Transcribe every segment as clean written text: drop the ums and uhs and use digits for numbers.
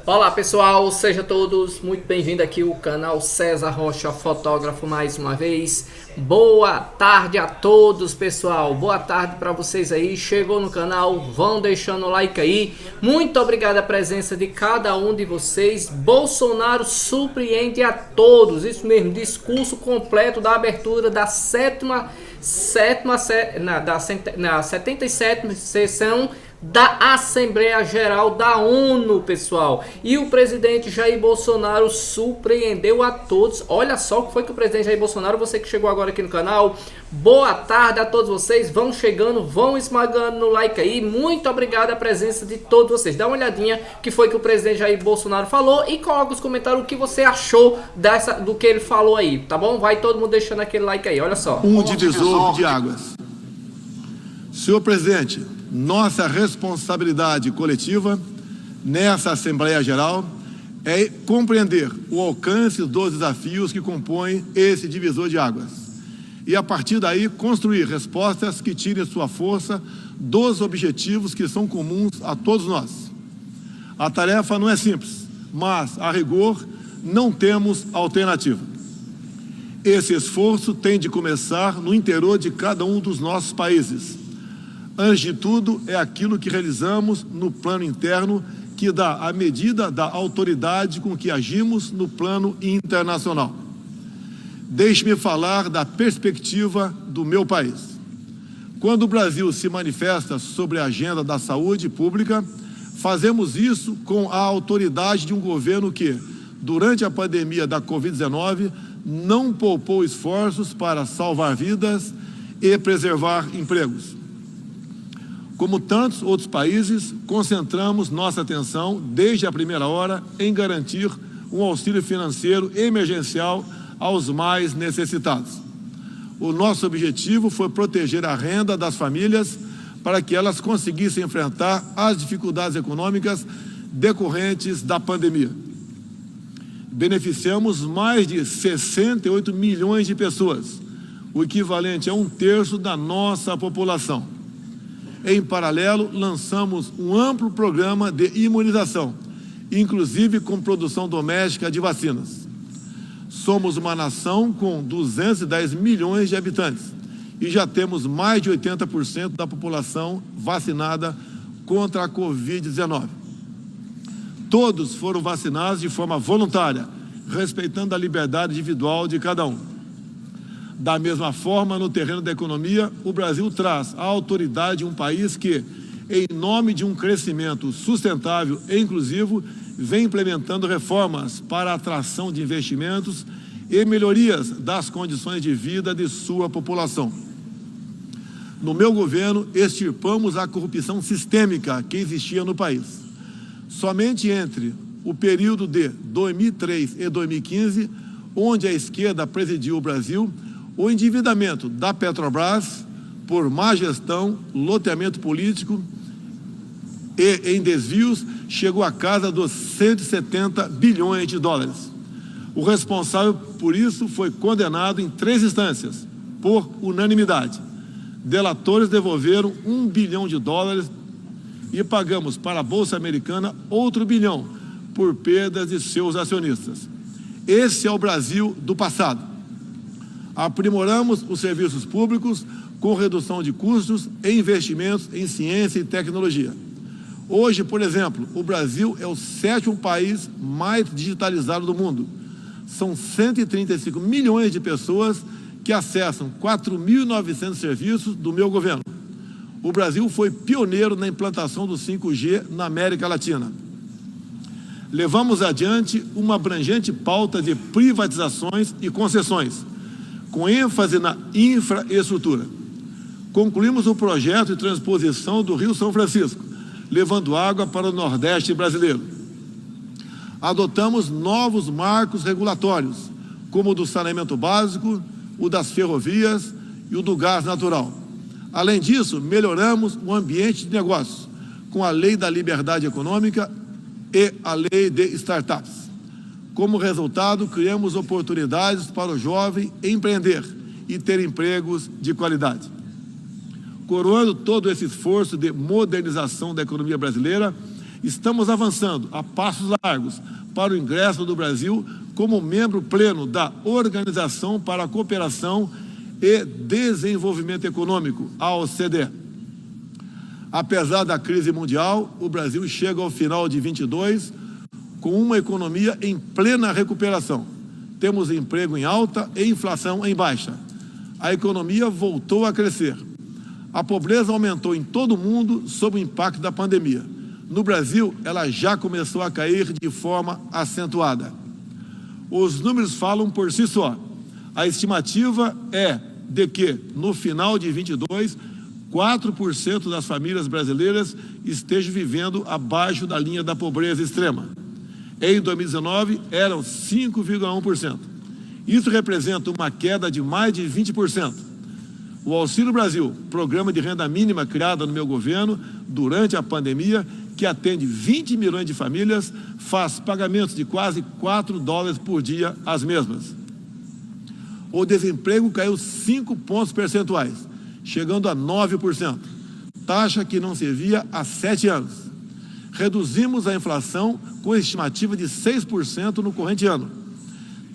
Olá pessoal, sejam todos muito bem-vindos aqui ao canal César Rocha Fotógrafo mais uma vez. Boa tarde a todos pessoal, boa tarde para vocês aí, chegou no canal, vão deixando o like aí. Muito obrigado a presença de cada um de vocês. Bolsonaro surpreende a todos, isso mesmo, discurso completo da abertura da 77ª sessão da Assembleia Geral da ONU, pessoal. E o presidente Jair Bolsonaro surpreendeu a todos. Olha só o que foi que o presidente Jair Bolsonaro, você que chegou agora aqui no canal, boa tarde a todos vocês, vão chegando, vão esmagando no like aí. Muito obrigado a presença de todos vocês. Dá uma olhadinha que foi que o presidente Jair Bolsonaro falou e coloca nos comentários o que você achou do que ele falou aí, tá bom? Vai todo mundo deixando aquele like aí, olha só. Um divisor de águas. Senhor presidente, nossa responsabilidade coletiva nessa Assembleia Geral é compreender o alcance dos desafios que compõem esse divisor de águas e, a partir daí, construir respostas que tirem sua força dos objetivos que são comuns a todos nós. A tarefa não é simples, mas, a rigor, não temos alternativa. Esse esforço tem de começar no interior de cada um dos nossos países. Antes de tudo, é aquilo que realizamos no plano interno que dá a medida da autoridade com que agimos no plano internacional. Deixe-me falar da perspectiva do meu país. Quando o Brasil se manifesta sobre a agenda da saúde pública, fazemos isso com a autoridade de um governo que, durante a pandemia da Covid-19, não poupou esforços para salvar vidas e preservar empregos. Como tantos outros países, concentramos nossa atenção, desde a primeira hora, em garantir um auxílio financeiro emergencial aos mais necessitados. O nosso objetivo foi proteger a renda das famílias para que elas conseguissem enfrentar as dificuldades econômicas decorrentes da pandemia. Beneficiamos mais de 68 milhões de pessoas, o equivalente a 1/3 da nossa população. Em paralelo, lançamos um amplo programa de imunização, inclusive com produção doméstica de vacinas. Somos uma nação com 210 milhões de habitantes e já temos mais de 80% da população vacinada contra a Covid-19. Todos foram vacinados de forma voluntária, respeitando a liberdade individual de cada um. Da mesma forma, no terreno da economia, o Brasil traz a autoridade de um país que, em nome de um crescimento sustentável e inclusivo, vem implementando reformas para a atração de investimentos e melhorias das condições de vida de sua população. No meu governo, extirpamos a corrupção sistêmica que existia no país. Somente entre o período de 2003 e 2015, onde a esquerda presidiu o Brasil, o endividamento da Petrobras, por má gestão, loteamento político e em desvios, chegou à casa dos 170 bilhões de dólares. O responsável por isso foi condenado em 3 instâncias, por unanimidade. Delatores devolveram $1 bilhão e pagamos para a Bolsa Americana outro bilhão por perdas de seus acionistas. Esse é o Brasil do passado. Aprimoramos os serviços públicos com redução de custos e investimentos em ciência e tecnologia. Hoje, por exemplo, o Brasil é o 7º país mais digitalizado do mundo. São 135 milhões de pessoas que acessam 4.900 serviços do meu governo. O Brasil foi pioneiro na implantação do 5G na América Latina. Levamos adiante uma abrangente pauta de privatizações e concessões, com ênfase na infraestrutura. Concluímos o projeto de transposição do Rio São Francisco, levando água para o Nordeste brasileiro. Adotamos novos marcos regulatórios, como o do saneamento básico, o das ferrovias e o do gás natural. Além disso, melhoramos o ambiente de negócios, com a Lei da Liberdade Econômica e a Lei de Startups. Como resultado, criamos oportunidades para o jovem empreender e ter empregos de qualidade. Coroando todo esse esforço de modernização da economia brasileira, estamos avançando a passos largos para o ingresso do Brasil como membro pleno da Organização para a Cooperação e Desenvolvimento Econômico, a OCDE. Apesar da crise mundial, o Brasil chega ao final de 22 com uma economia em plena recuperação. Temos emprego em alta e inflação em baixa. A economia voltou a crescer. A pobreza aumentou em todo o mundo sob o impacto da pandemia. No Brasil, ela já começou a cair de forma acentuada. Os números falam por si só. A estimativa é de que, no final de 22, 4% das famílias brasileiras estejam vivendo abaixo da linha da pobreza extrema. Em 2019, eram 5,1%. Isso representa uma queda de mais de 20%. O Auxílio Brasil, programa de renda mínima criado no meu governo durante a pandemia, que atende 20 milhões de famílias, faz pagamentos de quase $4 por dia às mesmas. O desemprego caiu 5 pontos percentuais, chegando a 9%, taxa que não se via há 7 anos. Reduzimos a inflação com estimativa de 6% no corrente ano.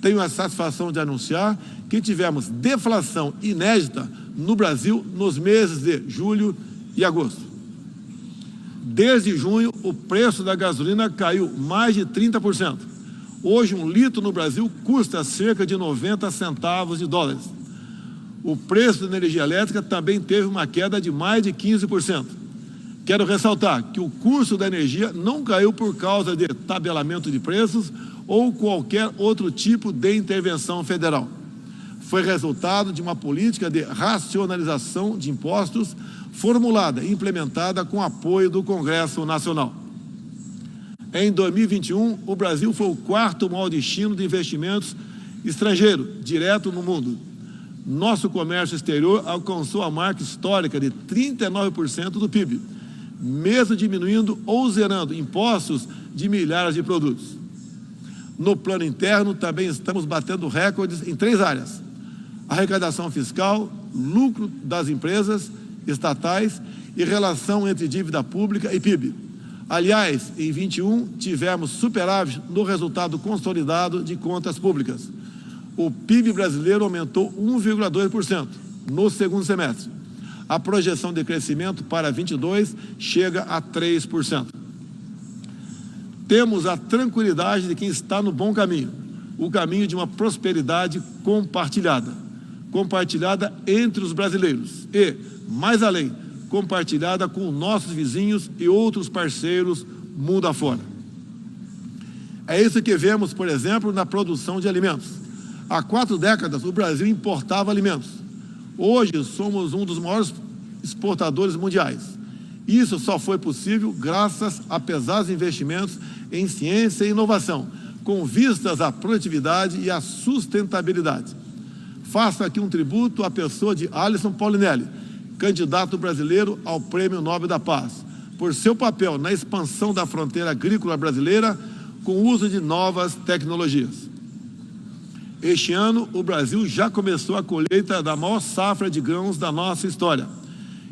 Tenho a satisfação de anunciar que tivemos deflação inédita no Brasil nos meses de julho e agosto. Desde junho, o preço da gasolina caiu mais de 30%. Hoje, um litro no Brasil custa cerca de 90 centavos de dólares. O preço da energia elétrica também teve uma queda de mais de 15%. Quero ressaltar que o custo da energia não caiu por causa de tabelamento de preços ou qualquer outro tipo de intervenção federal. Foi resultado de uma política de racionalização de impostos formulada e implementada com apoio do Congresso Nacional. Em 2021, o Brasil foi o 4º maior destino de investimentos estrangeiro direto no mundo. Nosso comércio exterior alcançou a marca histórica de 39% do PIB, mesmo diminuindo ou zerando impostos de milhares de produtos. No plano interno, também estamos batendo recordes em 3 áreas: arrecadação fiscal, lucro das empresas estatais e relação entre dívida pública e PIB. Aliás, em 21, tivemos superávit no resultado consolidado de contas públicas. O PIB brasileiro aumentou 1,2% no segundo semestre. A projeção de crescimento para 22 chega a 3%. Temos a tranquilidade de quem está no bom caminho, o caminho de uma prosperidade compartilhada entre os brasileiros e, mais além, compartilhada com nossos vizinhos e outros parceiros mundo afora. É isso que vemos, por exemplo, na produção de alimentos. Há 4 décadas, o Brasil importava alimentos. Hoje, somos um dos maiores exportadores mundiais. Isso só foi possível graças a pesados investimentos em ciência e inovação, com vistas à produtividade e à sustentabilidade. Faço aqui um tributo à pessoa de Alisson Paulinelli, candidato brasileiro ao Prêmio Nobel da Paz, por seu papel na expansão da fronteira agrícola brasileira com o uso de novas tecnologias. Este ano, o Brasil já começou a colheita da maior safra de grãos da nossa história.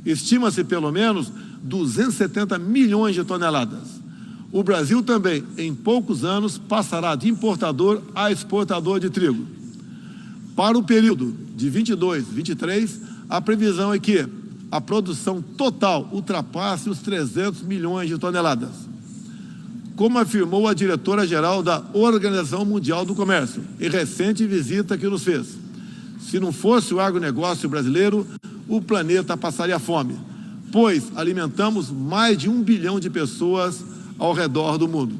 Estima-se pelo menos 270 milhões de toneladas. O Brasil também, em poucos anos, passará de importador a exportador de trigo. Para o período de 22-23, a previsão é que a produção total ultrapasse os 300 milhões de toneladas. Como afirmou a diretora-geral da Organização Mundial do Comércio, em recente visita que nos fez, se não fosse o agronegócio brasileiro, o planeta passaria fome, pois alimentamos mais de 1 bilhão de pessoas ao redor do mundo.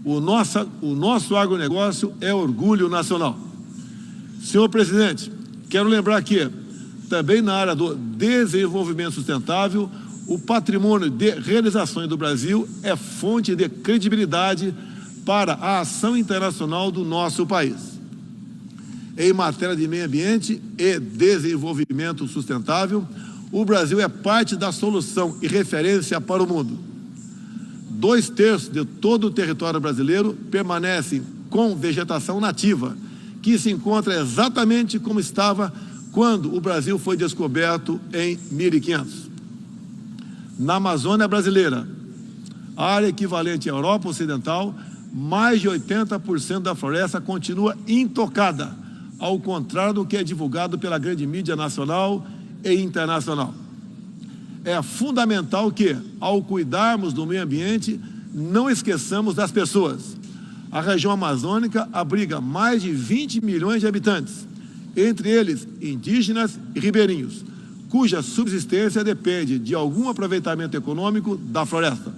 O nosso agronegócio é orgulho nacional. Senhor presidente, quero lembrar que, também na área do desenvolvimento sustentável, o patrimônio de realizações do Brasil é fonte de credibilidade para a ação internacional do nosso país. Em matéria de meio ambiente e desenvolvimento sustentável, o Brasil é parte da solução e referência para o mundo. 2/3 de todo o território brasileiro permanecem com vegetação nativa, que se encontra exatamente como estava quando o Brasil foi descoberto em 1500. Na Amazônia brasileira, a área equivalente à Europa Ocidental, mais de 80% da floresta continua intocada, ao contrário do que é divulgado pela grande mídia nacional e internacional. É fundamental que, ao cuidarmos do meio ambiente, não esqueçamos das pessoas. A região amazônica abriga mais de 20 milhões de habitantes, entre eles indígenas e ribeirinhos, cuja subsistência depende de algum aproveitamento econômico da floresta.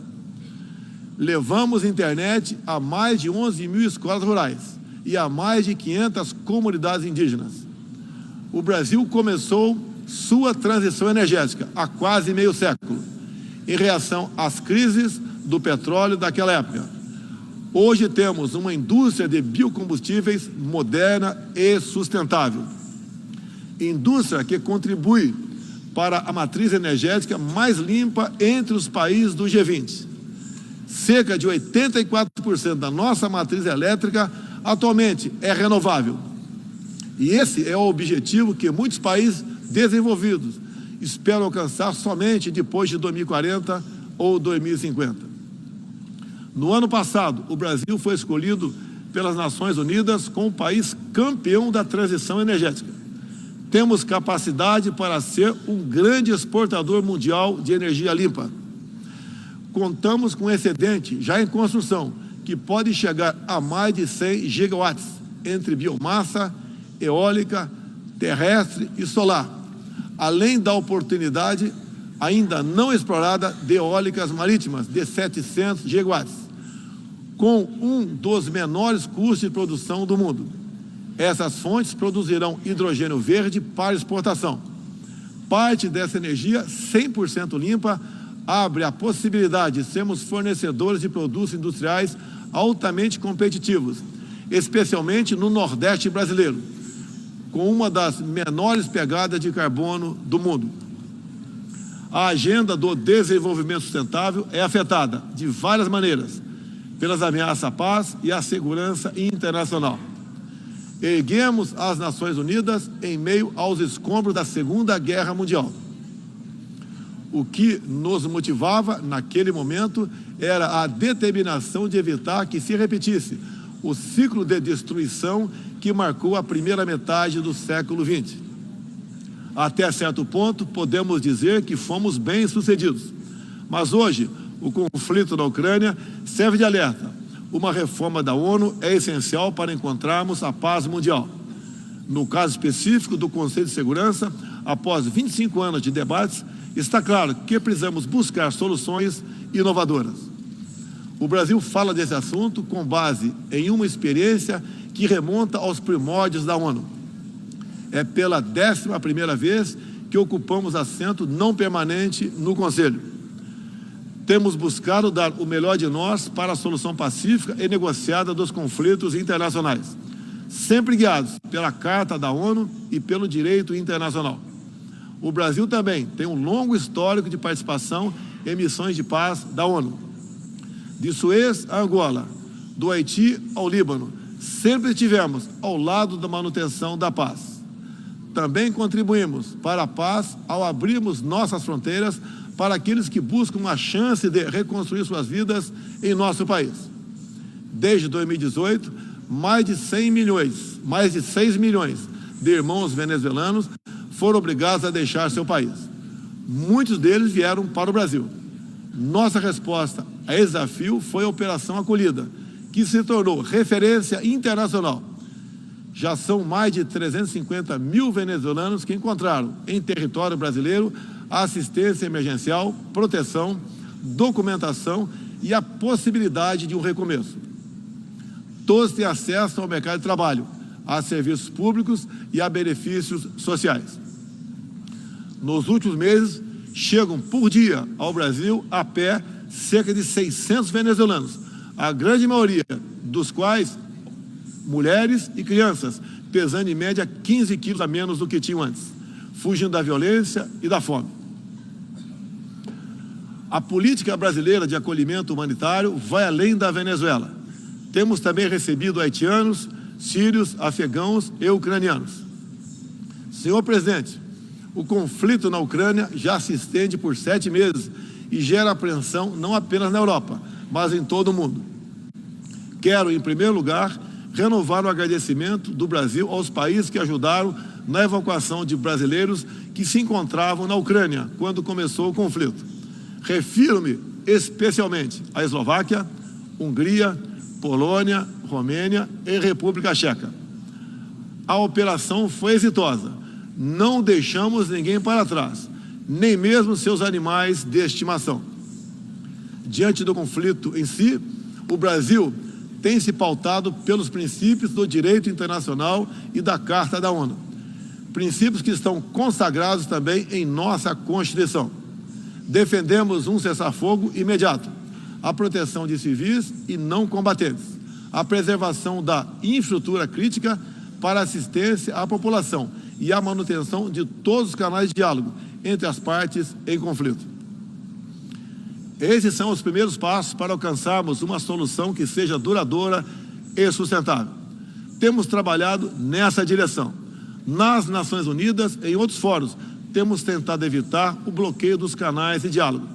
Levamos internet a mais de 11 mil escolas rurais e a mais de 500 comunidades indígenas. O Brasil começou sua transição energética há quase meio século, em reação às crises do petróleo daquela época. Hoje temos uma indústria de biocombustíveis moderna e sustentável. Indústria que contribui para a matriz energética mais limpa entre os países do G20. Cerca de 84% da nossa matriz elétrica atualmente é renovável. E esse é o objetivo que muitos países desenvolvidos esperam alcançar somente depois de 2040 ou 2050. No ano passado, o Brasil foi escolhido pelas Nações Unidas como o país campeão da transição energética. Temos capacidade para ser um grande exportador mundial de energia limpa. Contamos com um excedente já em construção, que pode chegar a mais de 100 gigawatts, entre biomassa, eólica, terrestre e solar, além da oportunidade ainda não explorada de eólicas marítimas de 700 gigawatts, com um dos menores custos de produção do mundo. Essas fontes produzirão hidrogênio verde para exportação. Parte dessa energia 100% limpa abre a possibilidade de sermos fornecedores de produtos industriais altamente competitivos, especialmente no Nordeste brasileiro, com uma das menores pegadas de carbono do mundo. A agenda do desenvolvimento sustentável é afetada de várias maneiras pelas ameaças à paz e à segurança internacional. Erguemos as Nações Unidas em meio aos escombros da Segunda Guerra Mundial. O que nos motivava naquele momento era a determinação de evitar que se repetisse o ciclo de destruição que marcou a primeira metade do século XX. Até certo ponto, podemos dizer que fomos bem-sucedidos. Mas hoje, o conflito na Ucrânia serve de alerta. Uma reforma da ONU é essencial para encontrarmos a paz mundial. No caso específico do Conselho de Segurança, após 25 anos de debates, está claro que precisamos buscar soluções inovadoras. O Brasil fala desse assunto com base em uma experiência que remonta aos primórdios da ONU. É pela 11ª vez que ocupamos assento não permanente no Conselho. Temos buscado dar o melhor de nós para a solução pacífica e negociada dos conflitos internacionais, sempre guiados pela Carta da ONU e pelo direito internacional. O Brasil também tem um longo histórico de participação em missões de paz da ONU. De Suez a Angola, do Haiti ao Líbano, sempre estivemos ao lado da manutenção da paz. Também contribuímos para a paz ao abrirmos nossas fronteiras para aqueles que buscam uma chance de reconstruir suas vidas em nosso país. Desde 2018, mais de 6 milhões de irmãos venezuelanos foram obrigados a deixar seu país. Muitos deles vieram para o Brasil. Nossa resposta a esse desafio foi a Operação Acolhida, que se tornou referência internacional. Já são mais de 350 mil venezuelanos que encontraram em território brasileiro a assistência emergencial, proteção, documentação e a possibilidade de um recomeço. Todos têm acesso ao mercado de trabalho, a serviços públicos e a benefícios sociais. Nos últimos meses, chegam por dia ao Brasil a pé cerca de 600 venezuelanos, a grande maioria dos quais mulheres e crianças, pesando em média 15 quilos a menos do que tinham antes, fugindo da violência e da fome. A política brasileira de acolhimento humanitário vai além da Venezuela. Temos também recebido haitianos, sírios, afegãos e ucranianos. Senhor presidente, o conflito na Ucrânia já se estende por 7 meses e gera apreensão não apenas na Europa, mas em todo o mundo. Quero, em primeiro lugar, renovar o agradecimento do Brasil aos países que ajudaram na evacuação de brasileiros que se encontravam na Ucrânia quando começou o conflito. Refiro-me especialmente à Eslováquia, Hungria, Polônia, Romênia e República Tcheca. A operação foi exitosa. Não deixamos ninguém para trás, nem mesmo seus animais de estimação. Diante do conflito em si, o Brasil tem se pautado pelos princípios do direito internacional e da Carta da ONU. Princípios que estão consagrados também em nossa Constituição. Defendemos um cessar-fogo imediato, a proteção de civis e não combatentes, a preservação da infraestrutura crítica para assistência à população e a manutenção de todos os canais de diálogo entre as partes em conflito. Esses são os primeiros passos para alcançarmos uma solução que seja duradoura e sustentável. Temos trabalhado nessa direção. Nas Nações Unidas e em outros fóruns, temos tentado evitar o bloqueio dos canais de diálogo,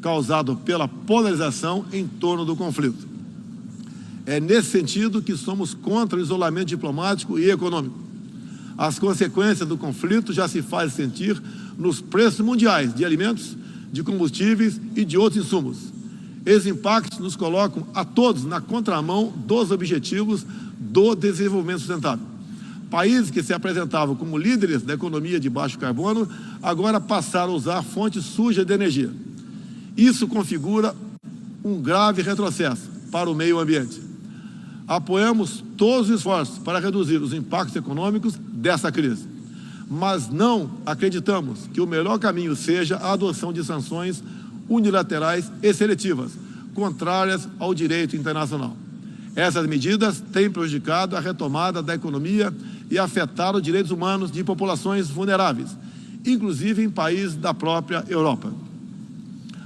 causado pela polarização em torno do conflito. É nesse sentido que somos contra o isolamento diplomático e econômico. As consequências do conflito já se fazem sentir nos preços mundiais de alimentos, de combustíveis e de outros insumos. Esses impactos nos colocam a todos na contramão dos objetivos do desenvolvimento sustentável. Países que se apresentavam como líderes da economia de baixo carbono, agora passaram a usar fontes sujas de energia. Isso configura um grave retrocesso para o meio ambiente. Apoiamos todos os esforços para reduzir os impactos econômicos dessa crise, mas não acreditamos que o melhor caminho seja a adoção de sanções unilaterais e seletivas, contrárias ao direito internacional. Essas medidas têm prejudicado a retomada da economia e afetado os direitos humanos de populações vulneráveis, inclusive em países da própria Europa.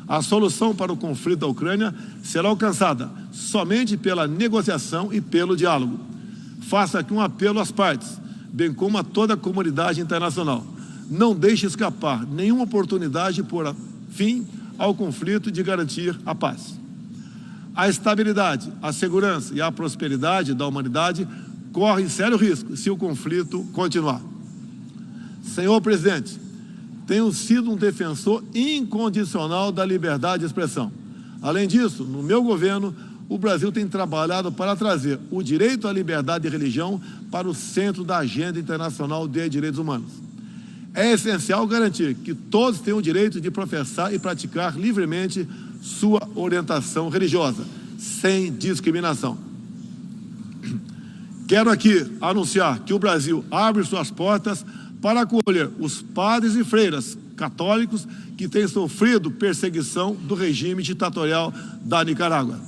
A solução para o conflito da Ucrânia será alcançada somente pela negociação e pelo diálogo. Faço aqui um apelo às partes, bem como a toda a comunidade internacional. Não deixe escapar nenhuma oportunidade de pôr fim ao conflito e de garantir a paz. A estabilidade, a segurança e a prosperidade da humanidade correm sério risco se o conflito continuar. Senhor presidente, tenho sido um defensor incondicional da liberdade de expressão. Além disso, no meu governo, o Brasil tem trabalhado para trazer o direito à liberdade de religião para o centro da agenda internacional de direitos humanos. É essencial garantir que todos tenham o direito de professar e praticar livremente sua orientação religiosa, sem discriminação. Quero aqui anunciar que o Brasil abre suas portas para acolher os padres e freiras católicos que têm sofrido perseguição do regime ditatorial da Nicarágua.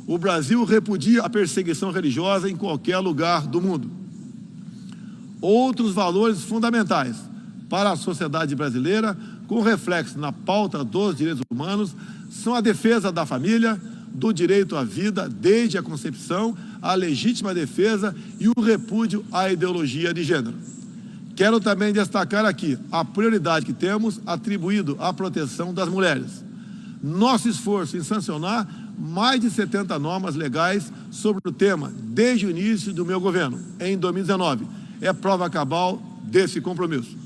O Brasil repudia a perseguição religiosa em qualquer lugar do mundo. Outros valores fundamentais para a sociedade brasileira, com reflexo na pauta dos direitos humanos, são a defesa da família, do direito à vida desde a concepção, a legítima defesa e o repúdio à ideologia de gênero. Quero também destacar aqui a prioridade que temos atribuído à proteção das mulheres. Nosso esforço em sancionar mais de 70 normas legais sobre o tema desde o início do meu governo, em 2019, é prova cabal desse compromisso.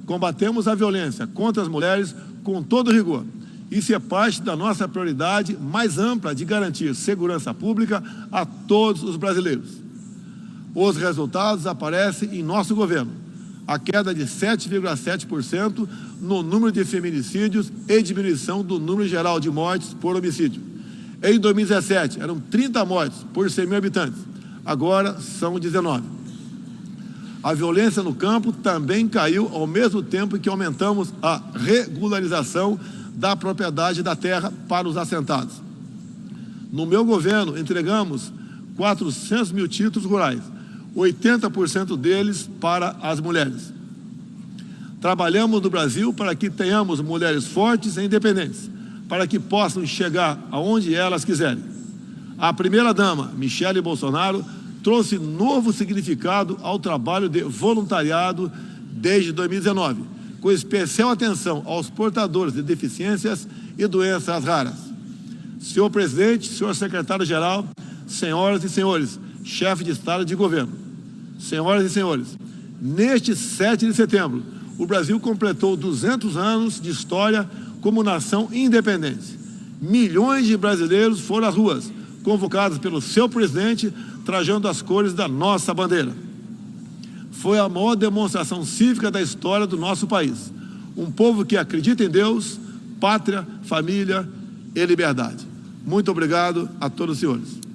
Combatemos a violência contra as mulheres com todo rigor. Isso é parte da nossa prioridade mais ampla de garantir segurança pública a todos os brasileiros. Os resultados aparecem em nosso governo. A queda de 7,7% no número de feminicídios e diminuição do número geral de mortes por homicídio. Em 2017, eram 30 mortes por 100 mil habitantes. Agora são 19. A violência no campo também caiu ao mesmo tempo que aumentamos a regularização da propriedade da terra para os assentados. No meu governo, entregamos 400 mil títulos rurais, 80% deles para as mulheres. Trabalhamos no Brasil para que tenhamos mulheres fortes e independentes, para que possam chegar aonde elas quiserem. A primeira-dama, Michele Bolsonaro, trouxe novo significado ao trabalho de voluntariado desde 2019, com especial atenção aos portadores de deficiências e doenças raras. Senhor presidente, senhor secretário-geral, senhoras e senhores, chefe de Estado e de governo, senhoras e senhores, neste 7 de setembro, o Brasil completou 200 anos de história como nação independente. Milhões de brasileiros foram às ruas, convocados pelo seu presidente, trajando as cores da nossa bandeira. Foi a maior demonstração cívica da história do nosso país. Um povo que acredita em Deus, pátria, família e liberdade. Muito obrigado a todos os senhores.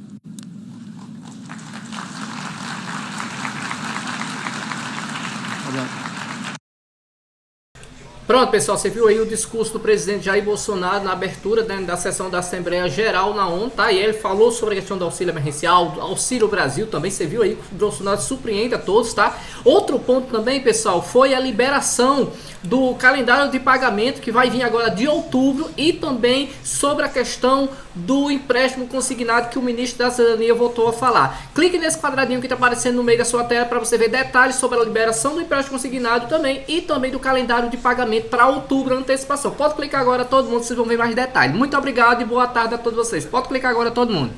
Pronto, pessoal, você viu aí o discurso do presidente Jair Bolsonaro na abertura da sessão da Assembleia Geral na ONU, tá? E ele falou sobre a questão do auxílio emergencial, do Auxílio Brasil também, você viu aí que o Bolsonaro surpreende a todos, tá? Outro ponto também, pessoal, foi a liberação do calendário de pagamento que vai vir agora de outubro e também sobre a questão do empréstimo consignado que o ministro da Cidadania voltou a falar. Clique nesse quadradinho que está aparecendo no meio da sua tela para você ver detalhes sobre a liberação do empréstimo consignado também e também do calendário de pagamento para outubro, antecipação. Pode clicar agora todo mundo, vocês vão ver mais detalhes. Muito obrigado e boa tarde a todos vocês. Pode clicar agora todo mundo.